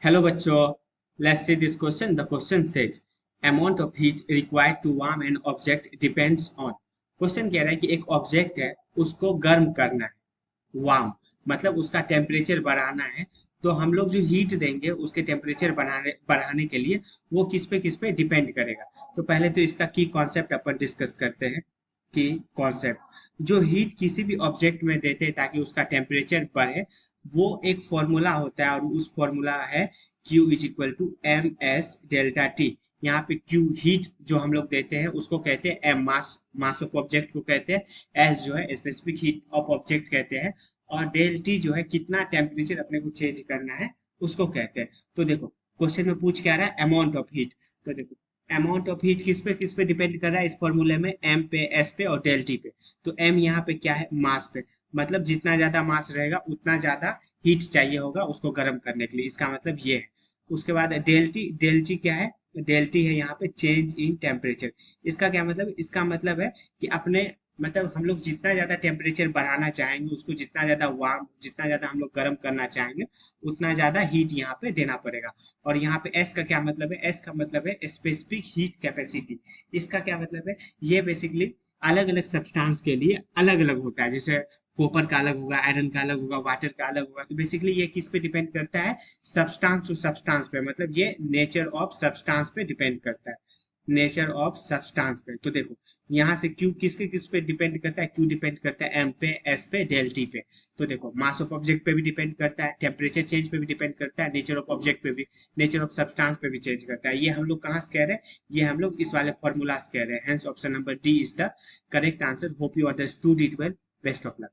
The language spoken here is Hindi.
Hello बच्चों, let's see this question. The question says amount of heat required to warm an object depends on. Question कह रहा है कि एक ऑब्जेक्ट है उसको गर्म करना है, वार्म मतलब उसका टेम्परेचर बढ़ाना है। तो हम लोग जो हीट देंगे उसके टेम्परेचर बढ़ाने बढ़ाने के लिए वो किस पे डिपेंड करेगा। तो पहले तो इसका की कॉन्सेप्ट अपन डिस्कस करते हैं। की कॉन्सेप्ट जो हीट किसी भी ऑब्जेक्ट में देते हैं ताकि उसका टेम्परेचर बढ़े, वो एक फॉर्मूला होता है और उस फॉर्मूला है Q is equal to m s delta t. यहाँ पे Q हीट जो हम लोग देते हैं उसको कहते हैं एम, मास ऑफ ऑब्जेक्ट को कहते हैं, एस जो है स्पेसिफिक हीट ऑफ ऑब्जेक्ट कहते हैं, और डेल टी जो है कितना टेम्परेचर अपने को चेंज करना है उसको कहते हैं। तो देखो क्वेश्चन में पूछ क्या रहा है, अमाउंट ऑफ हीट। तो देखो अमाउंट ऑफ हीट किस पे डिपेंड कर रहा है इस फॉर्मूले में, एम पे, एस पे और डेल टी पे। तो एम यहाँ पे क्या है, मास पे, मतलब जितना ज्यादा मास रहेगा उतना ज्यादा हीट चाहिए होगा उसको गर्म करने के लिए, इसका मतलब ये है। उसके बाद डेल टी क्या है, डेल टी है यहाँ पे चेंज इन टेम्परेचर। इसका क्या मतलब, इसका मतलब है कि अपने मतलब हम लोग जितना ज्यादा टेम्परेचर बढ़ाना चाहेंगे, उसको जितना ज्यादा वार्म, जितना ज्यादा हम लोग गर्म करना चाहेंगे उतना ज्यादा हीट यहाँ पे देना पड़ेगा। और यहाँ पे एस का क्या मतलब है, एस का मतलब है स्पेसिफिक हीट कैपेसिटी। इसका क्या मतलब है, ये बेसिकली अलग अलग सब्सटेंस के लिए अलग अलग होता है। जैसे कॉपर का अलग होगा, आयरन का अलग होगा, वाटर का अलग होगा। तो बेसिकली ये किस पे डिपेंड करता है, सब्सटेंस टू सब्सटेंस पे, मतलब ये नेचर ऑफ सब्सटेंस पे डिपेंड करता है, नेचर ऑफ सब्सटेंस पे। तो देखो यहाँ से क्यू किस पे डिपेंड करता है, क्यू डिपेंड करता है एम पे, एस पे, डेल टी पे। तो देखो मास ऑफ ऑब्जेक्ट पे भी डिपेंड करता है, टेम्परेचर चेंज पे भी डिपेंड करता है, नेचर ऑफ ऑब्जेक्ट पे भी, नेचर ऑफ सब्सटेंस पे भी चेंज करता है। ये हम लोग कहाँ से कह रहे हैं, ये हम लोग इस वाले फॉर्मूला से कह रहे हैं। Hence option number D is the correct answer. Hope you understood it well. Best of luck.